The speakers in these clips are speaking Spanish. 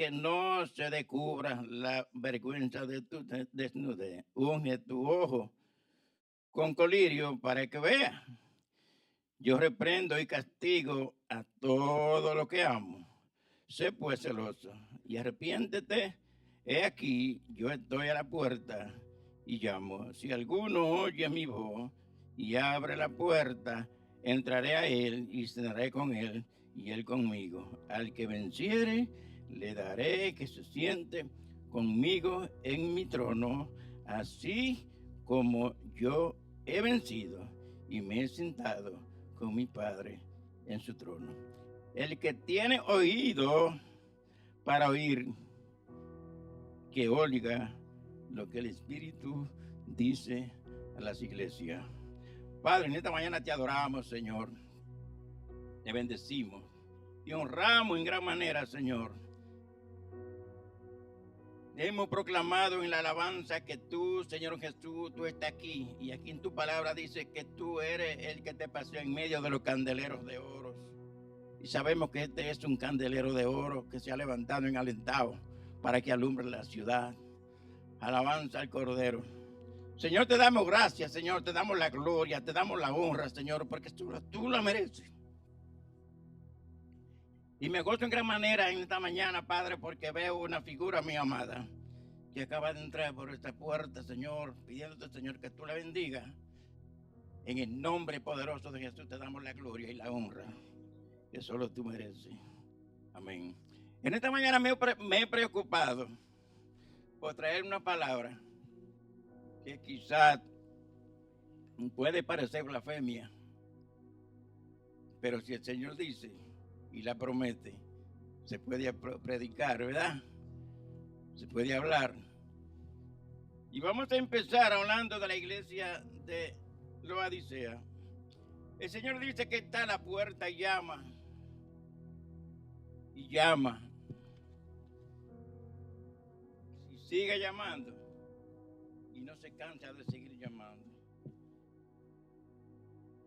que no se descubra la vergüenza de tu desnudez. Unge tu ojo con colirio para que vea. Yo reprendo y castigo a todo lo que amo. Sé pues celoso y arrepiéntete. He aquí, yo estoy a la puerta y llamo. Si alguno oye mi voz y abre la puerta, entraré a él y cenaré con él y él conmigo. Al que venciere, le daré que se siente conmigo en mi trono, así como yo he vencido y me he sentado con mi Padre en su trono. El que tiene oído para oír, que oiga lo que el Espíritu dice a las iglesias. Padre, en esta mañana te adoramos, Señor. Te bendecimos y honramos en gran manera, Señor. Hemos proclamado en la alabanza que tú, Señor Jesús, tú estás aquí. Y aquí en tu palabra dice que tú eres el que te paseó en medio de los candeleros de oro. Y sabemos que este es un candelero de oro que se ha levantado en alentado para que alumbre la ciudad. Alabanza al Cordero. Señor, te damos gracias, Señor, te damos la gloria, te damos la honra, Señor, porque tú la mereces. Y me gozo en gran manera en esta mañana, Padre, porque veo una figura, mi amada, que acaba de entrar por esta puerta, Señor, pidiéndote, Señor, que tú la bendigas. En el nombre poderoso de Jesús te damos la gloria y la honra que solo tú mereces. Amén. En esta mañana me he preocupado por traer una palabra que quizás puede parecer blasfemia, pero si el Señor dice y la promete, se puede predicar, ¿verdad? Se puede hablar. Y vamos a empezar hablando de la iglesia de Laodicea. El Señor dice que está a la puerta y llama. Y llama. Y sigue llamando. Y no se cansa de seguir llamando.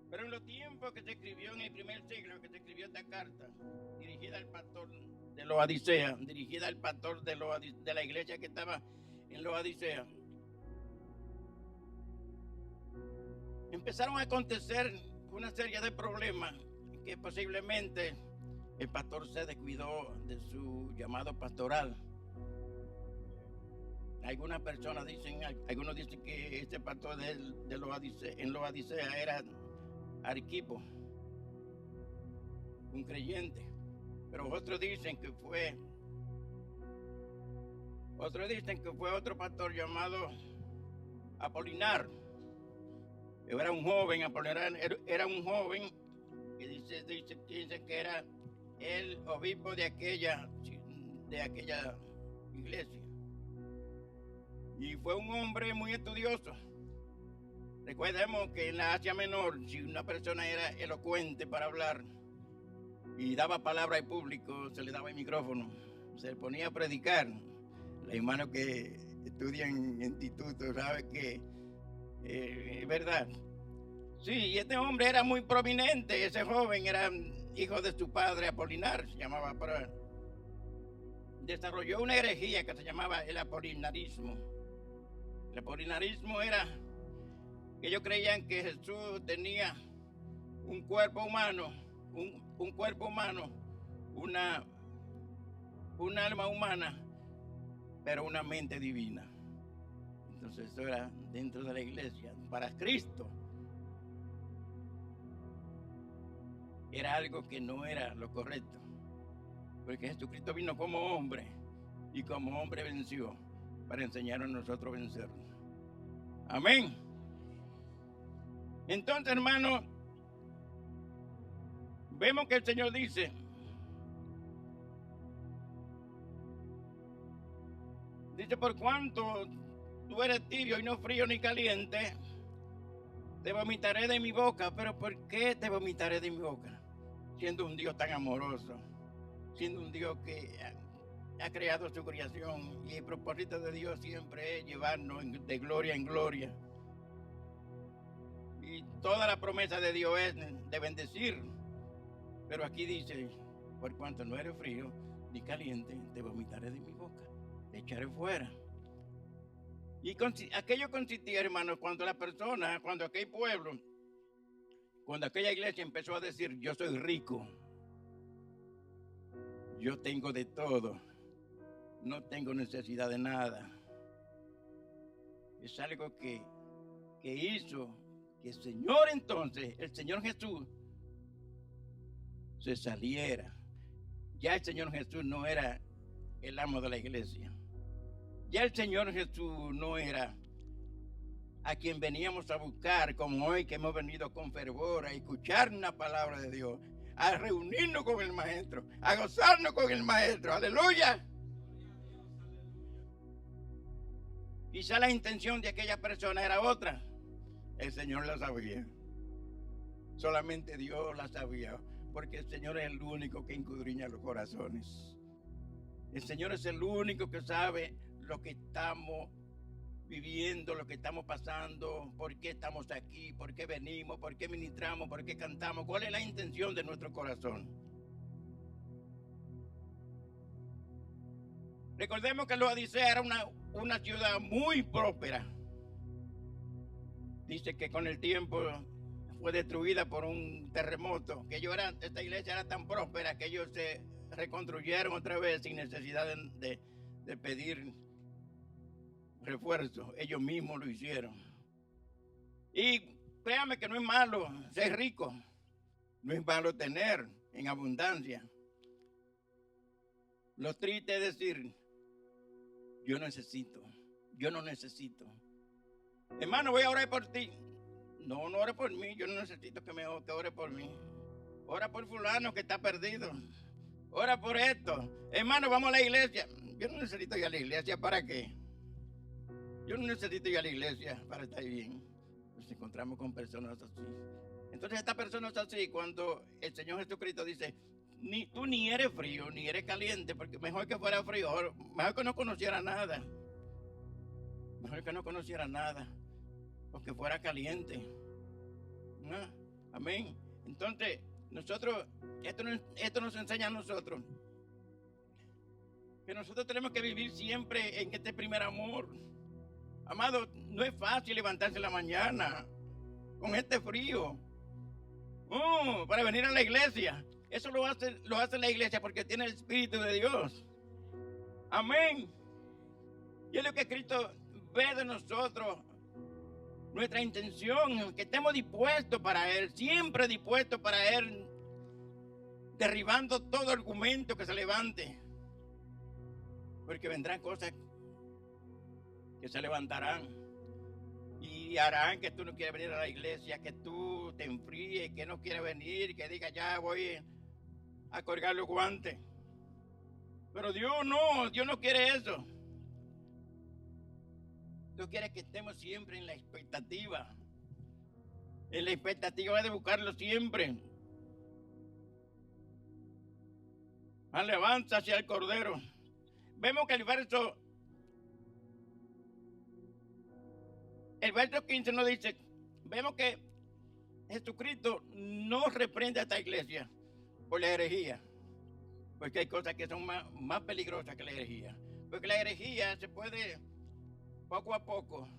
Pero en los tiempos que se escribió en el primer siglo, que se escribió esta carta, dirigida al pastor de Laodicea, dirigida al pastor de la iglesia que estaba en Laodicea, empezaron a acontecer una serie de problemas que posiblemente el pastor se descuidó de su llamado pastoral. Algunas personas dicen, algunos dicen que este pastor de Laodicea, en Laodicea era Arquipo, un creyente, pero otros dicen que fue otro pastor llamado Apolinar. Era un joven, Apolinar era un joven que dice que era el obispo de aquella iglesia. Y fue un hombre muy estudioso. Recordemos que en la Asia Menor, si una persona era elocuente para hablar y daba palabra al público, se le daba el micrófono, se ponía a predicar. Los hermanos que estudian en institutos saben que es verdad. Sí, y este hombre era muy prominente, ese joven era hijo de su padre Apolinar, se llamaba, pero desarrolló una herejía que se llamaba el apolinarismo. El apolinarismo era que ellos creían que Jesús tenía un cuerpo humano, un cuerpo humano, un alma humana, pero una mente divina. Entonces eso era dentro de la iglesia. Para Cristo era algo que no era lo correcto, porque Jesucristo vino como hombre y como hombre venció para enseñar a nosotros a vencer. Amén. Entonces, hermano, vemos que el Señor dice, por cuanto tú eres tibio y no frío ni caliente, te vomitaré de mi boca. Pero ¿por qué te vomitaré de mi boca? Siendo un Dios tan amoroso, siendo un Dios que ha creado su creación, y el propósito de Dios siempre es llevarnos de gloria en gloria. Y toda la promesa de Dios es de bendecir. Pero aquí dice, por cuanto no eres frío ni caliente, te vomitaré de mi boca, te echaré fuera. Y aquello consistía, hermano, cuando la persona, cuando aquel pueblo, cuando aquella iglesia empezó a decir, yo soy rico, yo tengo de todo, no tengo necesidad de nada. Es algo que hizo que el Señor entonces, el Señor Jesús, se saliera. Ya el Señor Jesús no era el amo de la iglesia. Ya el Señor Jesús no era a quien veníamos a buscar, como hoy que hemos venido con fervor a escuchar una palabra de Dios, a reunirnos con el Maestro, a gozarnos con el Maestro. ¡Aleluya! Quizá la intención de aquella persona era otra. El Señor la sabía. Solamente Dios la sabía, porque el Señor es el único que escudriña los corazones. El Señor es el único que sabe lo que estamos viviendo, lo que estamos pasando, por qué estamos aquí, por qué venimos, por qué ministramos, por qué cantamos, cuál es la intención de nuestro corazón. Recordemos que Laodicea era una ciudad muy próspera. Dice que con el tiempo fue destruida por un terremoto, que esta iglesia era tan próspera que ellos se reconstruyeron otra vez sin necesidad de pedir refuerzo. Ellos mismos lo hicieron. Y créame que no es malo ser rico, no es malo tener en abundancia. Lo triste es decir, yo no necesito. Hermano, voy a orar por ti. No ore por mí, yo no necesito que ore por mí. Ora por fulano que está perdido. Ora por esto. Hermano, vamos a la iglesia. Yo no necesito ir a la iglesia, ¿para qué? Yo no necesito ir a la iglesia para estar bien. Nos encontramos con personas así. Entonces estas personas así, cuando el Señor Jesucristo dice, tú ni eres frío, ni eres caliente, porque mejor que fuera frío, mejor que no conociera nada. Mejor que no conociera nada, porque fuera caliente. ¿No? Amén. Entonces, nosotros, esto nos enseña a nosotros que nosotros tenemos que vivir siempre en este primer amor. Amado, no es fácil levantarse en la mañana con este frío para venir a la iglesia. Eso lo hace la iglesia porque tiene el Espíritu de Dios. Amén. Y es lo que Cristo ve de nosotros. Nuestra intención, que estemos dispuestos para Él, siempre dispuestos para Él, derribando todo argumento que se levante. Porque vendrán cosas que se levantarán y harán que tú no quieras venir a la iglesia, que tú te enfríes, que no quieres venir, que digas ya voy a colgar los guantes. Pero Dios no quiere eso. Dios quiere que estemos siempre en la expectativa de buscarlo siempre. Alabanza hacia el Cordero. Vemos que el verso 15 nos dice, vemos que Jesucristo no reprende a esta iglesia por la herejía, porque hay cosas que son más peligrosas que la herejía, porque la herejía se puede poco a poco.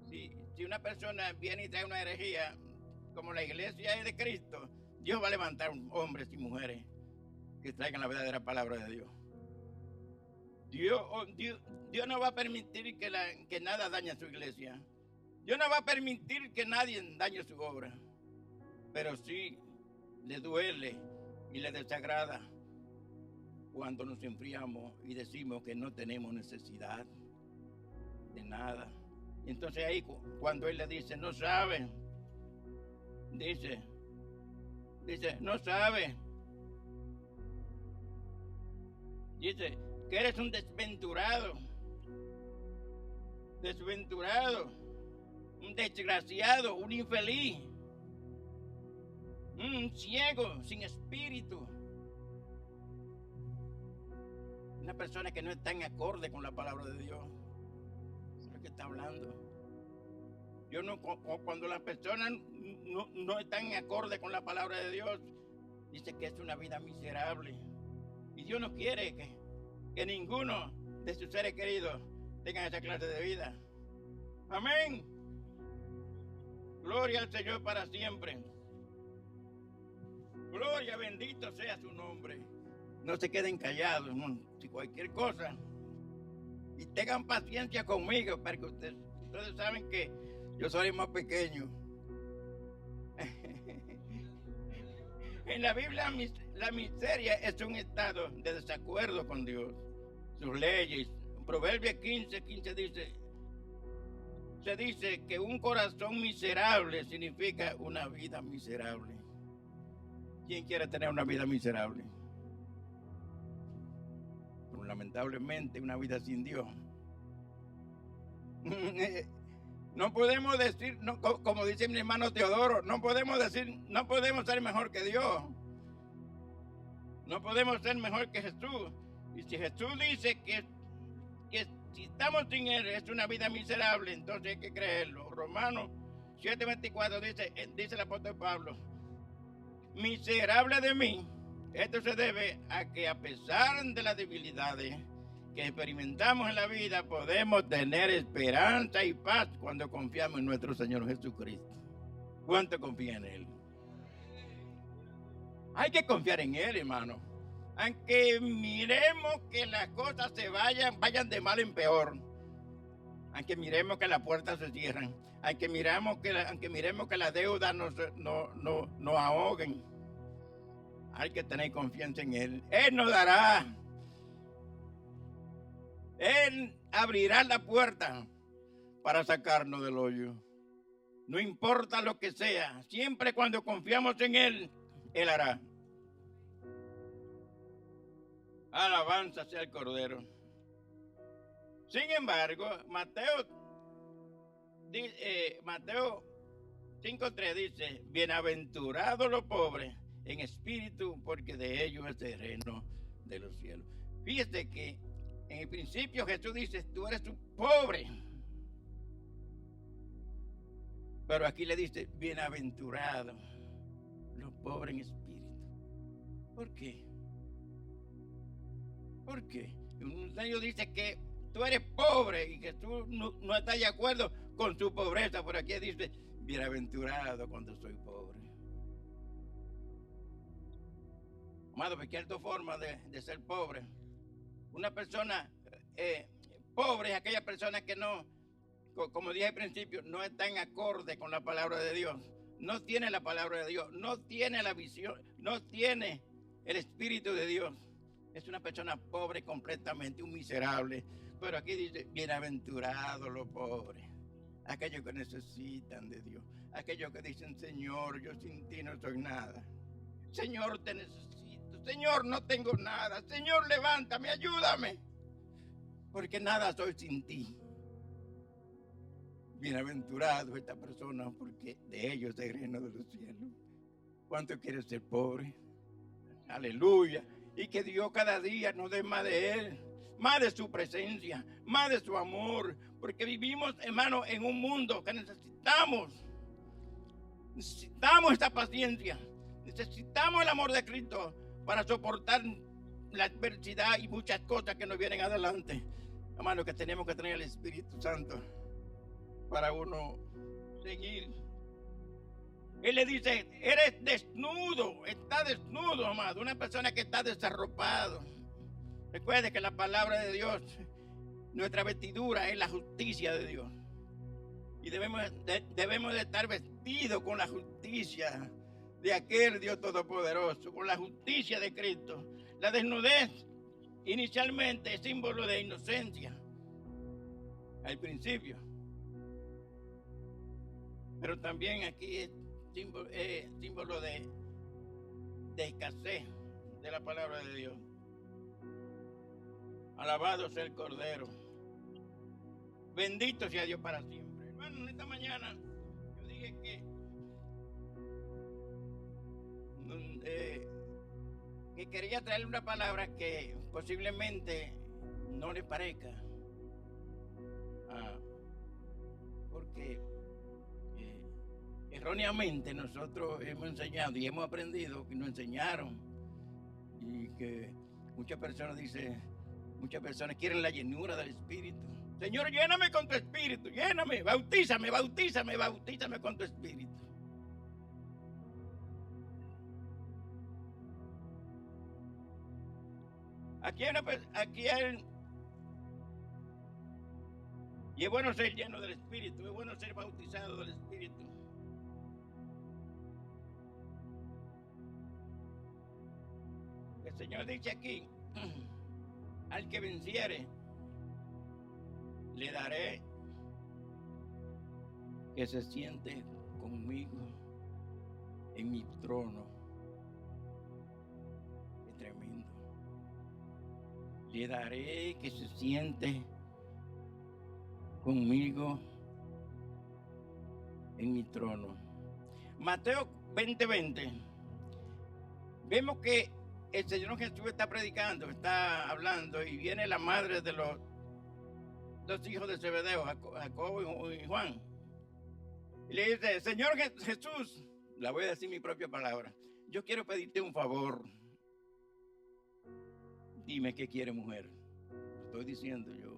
Si una persona viene y trae una herejía, como la iglesia es de Cristo, Dios va a levantar hombres y mujeres que traigan la verdadera palabra de Dios. Dios no va a permitir que nada dañe a su iglesia. Dios no va a permitir que nadie dañe su obra. Pero sí le duele y le desagrada cuando nos enfriamos y decimos que no tenemos necesidad de nada. Y entonces ahí cuando Él le dice, no sabe, dice, no sabe. Dice que eres un desventurado, un desgraciado, un infeliz, un ciego, sin espíritu. Una persona que no está en acorde con la palabra de Dios. Eso es lo que está hablando. Cuando las personas no están en acorde con la palabra de Dios, dice que es una vida miserable. Y Dios no quiere que ninguno de sus seres queridos tenga esa clase de vida. Amén. Gloria al Señor para siempre. Gloria, bendito sea su nombre. No se queden callados, ¿no? Si cualquier cosa. Y tengan paciencia conmigo, porque ustedes saben que yo soy el más pequeño. En la Biblia, la miseria es un estado de desacuerdo con Dios, sus leyes. En Proverbios 15 se dice que un corazón miserable significa una vida miserable. ¿Quién quiere tener una vida miserable? Pero lamentablemente una vida sin Dios. No podemos decir, no, como dice mi hermano Teodoro, no podemos ser mejor que Dios. No podemos ser mejor que Jesús. Y si Jesús dice que si estamos sin Él es una vida miserable, entonces hay que creerlo. Romanos 7:24 dice el apóstol Pablo, miserable de mí. Esto se debe a que a pesar de las debilidades que experimentamos en la vida, podemos tener esperanza y paz cuando confiamos en nuestro Señor Jesucristo. ¿Cuánto confía en Él? Hay que confiar en Él, hermano. Aunque miremos que las cosas se vayan de mal en peor. Aunque miremos que las puertas se cierran. Aunque miremos que las deudas nos ahoguen. Hay que tener confianza en Él. Él nos dará. Él abrirá la puerta para sacarnos del hoyo. No importa lo que sea, siempre cuando confiamos en Él, Él hará. Alabanza sea el Cordero. Sin embargo, Mateo 5:3 dice, bienaventurados los pobres en espíritu, porque de ellos es el reino de los cielos. Fíjate que en el principio Jesús dice, tú eres un pobre. Pero aquí le dice, bienaventurados los pobres en espíritu. ¿Por qué? ¿Por qué? Ellos dice que tú eres pobre y que tú no estás de acuerdo con su pobreza. Por aquí dice, bienaventurado cuando soy pobre. Amado, porque hay dos formas de ser pobre. Una persona pobre es aquella persona que no, como dije al principio, no está en acorde con la palabra de Dios. No tiene la palabra de Dios, no tiene la visión, no tiene el Espíritu de Dios. Es una persona pobre completamente, un miserable. Pero aquí dice, bienaventurados los pobres. Aquellos que necesitan de Dios. Aquellos que dicen, Señor, yo sin ti no soy nada. Señor, te necesito. Señor, no tengo nada. Señor, levántame, ayúdame. Porque nada soy sin ti. Bienaventurado esta persona, porque de ellos es el reino de los cielos. ¿Cuánto quieres ser pobre? Aleluya. Y que Dios cada día nos dé más de Él, más de su presencia, más de su amor, porque vivimos, hermano, en un mundo que necesitamos esta paciencia, necesitamos el amor de Cristo para soportar la adversidad y muchas cosas que nos vienen adelante. Hermano, que tenemos que tener el Espíritu Santo para uno seguir. Él le dice, eres desnudo, está desnudo, amado. Una persona que está desarropado. Recuerde que la palabra de Dios, nuestra vestidura es la justicia de Dios. Y debemos de estar vestidos con la justicia de aquel Dios todopoderoso, con la justicia de Cristo. La desnudez inicialmente es símbolo de inocencia, al principio. Pero también aquí es símbolo de escasez de la palabra de Dios. Alabado sea el Cordero. Bendito sea Dios para siempre. Hermano, en esta mañana yo dije que quería traerle una palabra que posiblemente no le parezca. Porque erróneamente nosotros hemos enseñado y hemos aprendido que nos enseñaron y que Muchas personas quieren la llenura del Espíritu. Señor, lléname con tu Espíritu, lléname, bautízame con tu Espíritu. Y es bueno ser lleno del Espíritu, es bueno ser bautizado del Espíritu. El Señor dice aquí, al que venciere, le daré que se siente conmigo en mi trono. Es tremendo. Le daré que se siente conmigo en mi trono. Mateo 20:20. Vemos que el Señor Jesús está predicando, está hablando, y viene la madre de los dos hijos de Zebedeo, Jacobo y Juan. Y le dice, Señor Jesús, la voy a decir mi propia palabra, yo quiero pedirte un favor. Dime qué quiere, mujer. Lo estoy diciendo yo.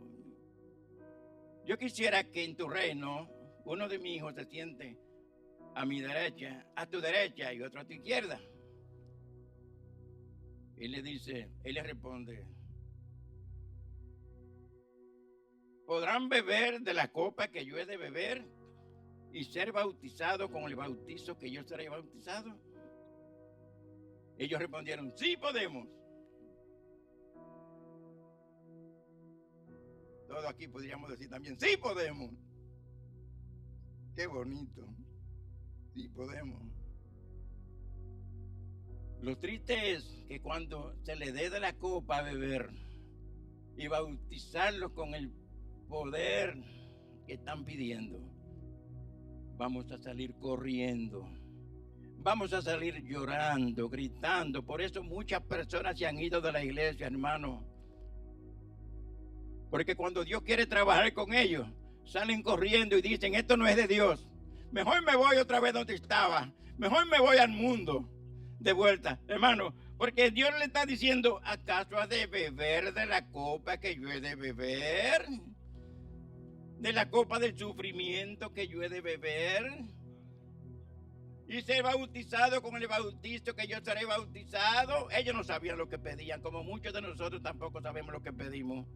Yo quisiera que en tu reino uno de mis hijos se siente a mi derecha, a tu derecha, y otro a tu izquierda. Él le responde, ¿podrán beber de la copa que yo he de beber y ser bautizado con el bautizo que yo seré bautizado? Ellos respondieron, sí podemos. Todo aquí podríamos decir también, sí podemos. Qué bonito. Sí podemos. Lo triste es que cuando se le dé de la copa a beber y bautizarlos con el poder que están pidiendo, vamos a salir corriendo, vamos a salir llorando, gritando. Por eso muchas personas se han ido de la iglesia, hermano. Porque cuando Dios quiere trabajar con ellos, salen corriendo y dicen, esto no es de Dios. Mejor me voy otra vez donde estaba. Mejor me voy al mundo de vuelta, hermano. Porque Dios le está diciendo, ¿acaso has de beber de la copa que yo he de beber? ¿De la copa del sufrimiento que yo he de beber? Y ser bautizado con el bautizo que yo seré bautizado. Ellos no sabían lo que pedían, como muchos de nosotros tampoco sabemos lo que pedimos.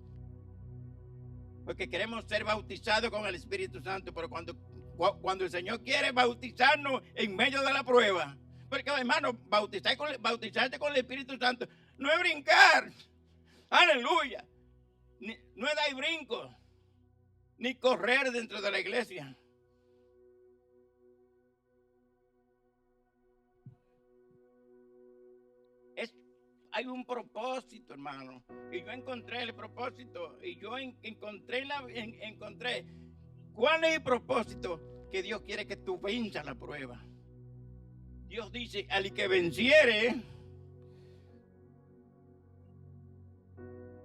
Porque queremos ser bautizados con el Espíritu Santo, pero cuando el Señor quiere bautizarnos en medio de la prueba, porque hermano, bautizarte con el Espíritu Santo no es brincar, aleluya, no es dar brinco, ni correr dentro de la iglesia. Hay un propósito, hermano, y yo encontré el propósito, y yo encontré cuál es el propósito, que Dios quiere que tú venzas la prueba. Dios dice, al que venciere,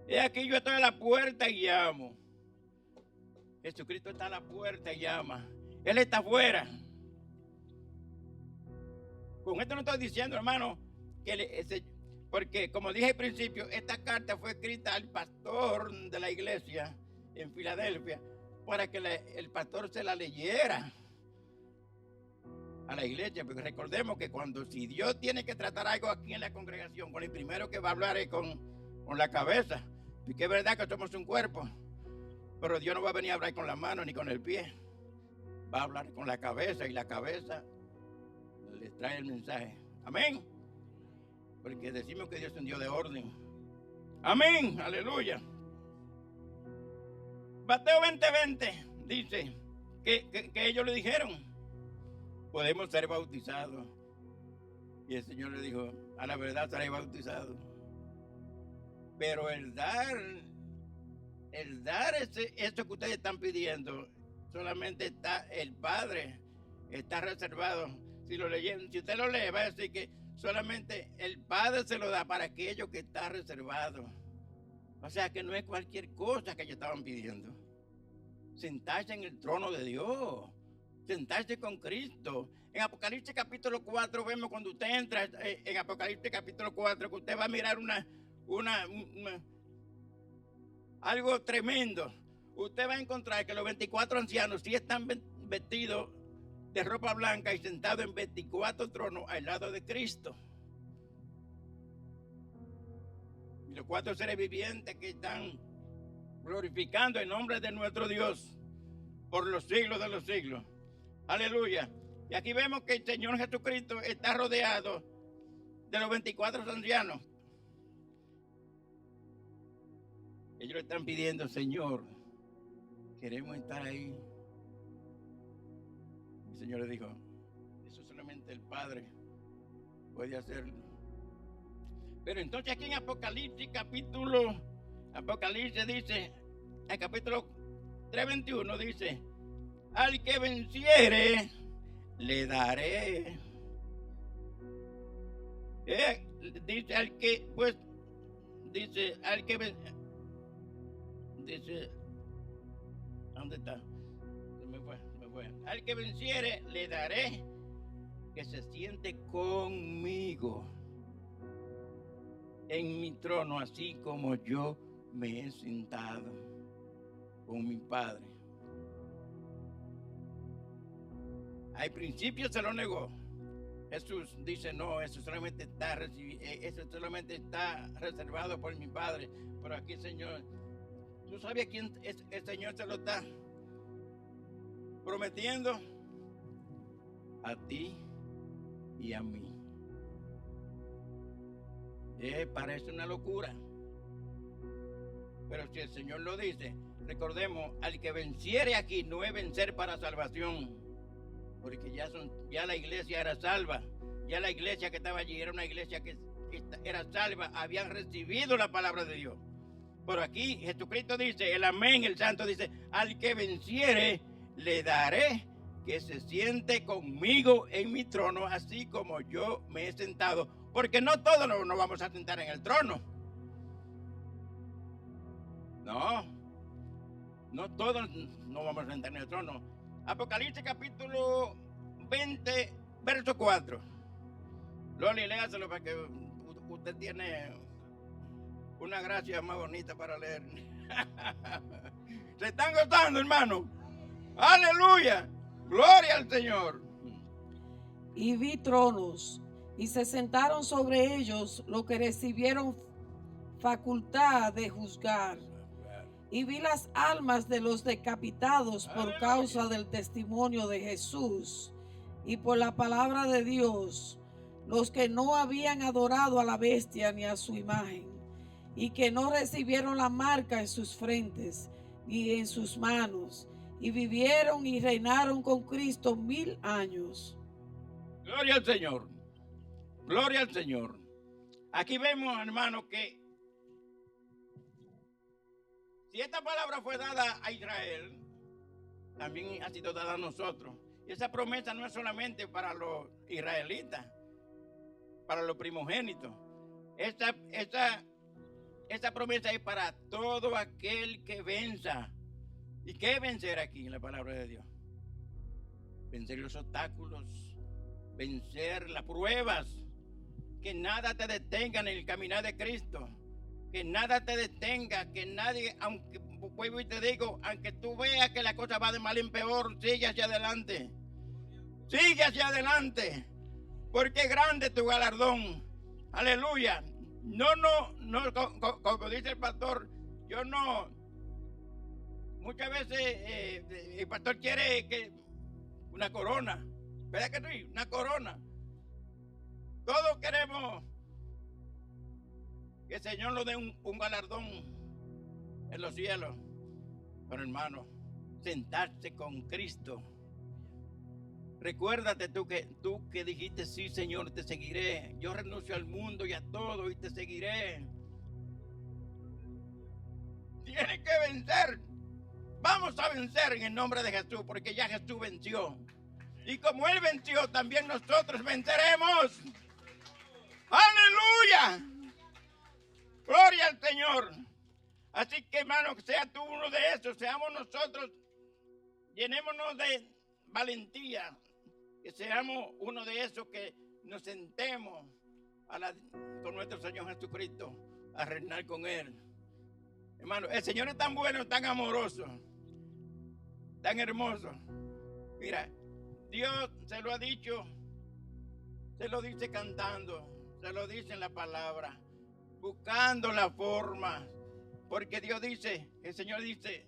he aquí yo estoy a la puerta y llamo. Jesucristo está a la puerta y llama. Él está afuera. Con esto no estoy diciendo, hermano, porque como dije al principio, esta carta fue escrita al pastor de la iglesia en Filadelfia para que el pastor se la leyera a la iglesia, porque recordemos que si Dios tiene que tratar algo aquí en la congregación, con el primero que va a hablar es con la cabeza, y que es verdad que somos un cuerpo, pero Dios no va a venir a hablar con la mano ni con el pie, va a hablar con la cabeza, y la cabeza les trae el mensaje. Amén. Porque decimos que Dios es un Dios de orden. Amén, aleluya. Mateo 20:20 dice que ellos le dijeron, podemos ser bautizados. Y el Señor le dijo, a la verdad seré bautizado. Pero el dar eso que ustedes están pidiendo, solamente el Padre está reservado. Si usted lo lee, va a decir que solamente el Padre se lo da para aquello que está reservado. O sea que no es cualquier cosa que ellos estaban pidiendo. Sentarse en el trono de Dios, sentarse con Cristo. En Apocalipsis capítulo 4 vemos, cuando usted entra en Apocalipsis capítulo 4, que usted va a mirar algo tremendo. Usted va a encontrar que los 24 ancianos sí están vestidos de ropa blanca y sentados en 24 tronos al lado de Cristo. Y los 4 seres vivientes que están glorificando el nombre de nuestro Dios por los siglos de los siglos. Aleluya. Y aquí vemos que el Señor Jesucristo está rodeado de los 24 ancianos. Ellos le están pidiendo, Señor, queremos estar ahí. El Señor le dijo, eso solamente el Padre puede hacerlo. Pero entonces aquí en Apocalipsis dice, en capítulo 3:21 dice, al que venciere, le daré. Dice al que, pues, dice al que dice, ¿dónde está? Se me fue. Al que venciere, le daré que se siente conmigo en mi trono, así como yo me he sentado con mi Padre. Al principio se lo negó. Jesús dice, no, eso solamente está reservado por mi Padre. Pero aquí, Señor, ¿tú sabes quién el Señor se lo está prometiendo? A ti y a mí. Parece una locura. Pero si el Señor lo dice, recordemos, al que venciere aquí no es vencer para salvación. Porque ya la iglesia era salva. Ya la iglesia que estaba allí era una iglesia que era salva. Habían recibido la palabra de Dios. Pero aquí Jesucristo dice, el amén, el santo dice, al que venciere, le daré que se siente conmigo en mi trono, así como yo me he sentado. Porque no todos nos vamos a sentar en el trono. No todos nos vamos a sentar en el trono. Apocalipsis capítulo 20, verso 4. Loli, léaselo para que usted tiene una gracia más bonita para leer. Se están gozando, hermano. Aleluya. Gloria al Señor. Y vi tronos, y se sentaron sobre ellos los que recibieron facultad de juzgar. Y vi las almas de los decapitados por causa del testimonio de Jesús y por la palabra de Dios, los que no habían adorado a la bestia ni a su imagen, y que no recibieron la marca en sus frentes ni en sus manos, y vivieron y reinaron con Cristo 1000 años. Gloria al Señor. Gloria al Señor. Aquí vemos, hermano, que si esta palabra fue dada a Israel, también ha sido dada a nosotros. Y esa promesa no es solamente para los israelitas, para los primogénitos. Esta promesa es para todo aquel que venza. ¿Y qué es vencer aquí en la palabra de Dios? Vencer los obstáculos, vencer las pruebas, que nada te detenga en el caminar de Cristo, que nada te detenga, que nadie, aunque vuelvo y te digo, aunque tú veas que la cosa va de mal en peor, sigue hacia adelante, porque es grande tu galardón. Aleluya. No, como dice el pastor, muchas veces el pastor quiere que una corona, ¿verdad que sí? Una corona. Todos queremos que el Señor nos dé un galardón en los cielos. Pero hermano, sentarse con Cristo. Recuérdate tú que dijiste, sí, Señor, te seguiré. Yo renuncio al mundo y a todo y te seguiré. Tienes que vencer. Vamos a vencer en el nombre de Jesús, porque ya Jesús venció. Y como Él venció, también nosotros venceremos. ¡Aleluya! ¡Gloria al Señor! Así que, hermano, sea tú uno de esos, seamos nosotros, llenémonos de valentía, que seamos uno de esos que nos sentemos con nuestro Señor Jesucristo, a reinar con Él. Hermano, el Señor es tan bueno, tan amoroso, tan hermoso. Mira, Dios se lo ha dicho, se lo dice cantando, se lo dice en la palabra, buscando la forma. Porque Dios dice, el Señor dice,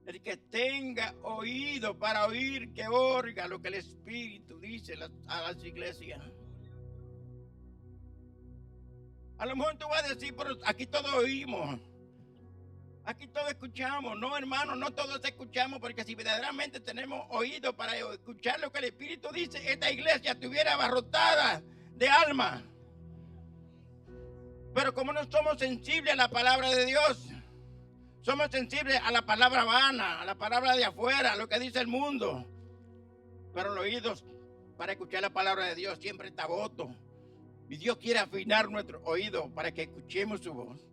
el que tenga oído para oír, que oiga lo que el Espíritu dice a las iglesias. A lo mejor tú vas a decir, pero aquí todos oímos. Aquí todos escuchamos. No, hermano, no todos escuchamos, porque si verdaderamente tenemos oído para escuchar lo que el Espíritu dice, esta iglesia estuviera abarrotada de alma. Pero como no somos sensibles a la palabra de Dios, somos sensibles a la palabra vana, a la palabra de afuera, a lo que dice el mundo. Pero los oídos para escuchar la palabra de Dios siempre está voto. Y Dios quiere afinar nuestro oído para que escuchemos su voz.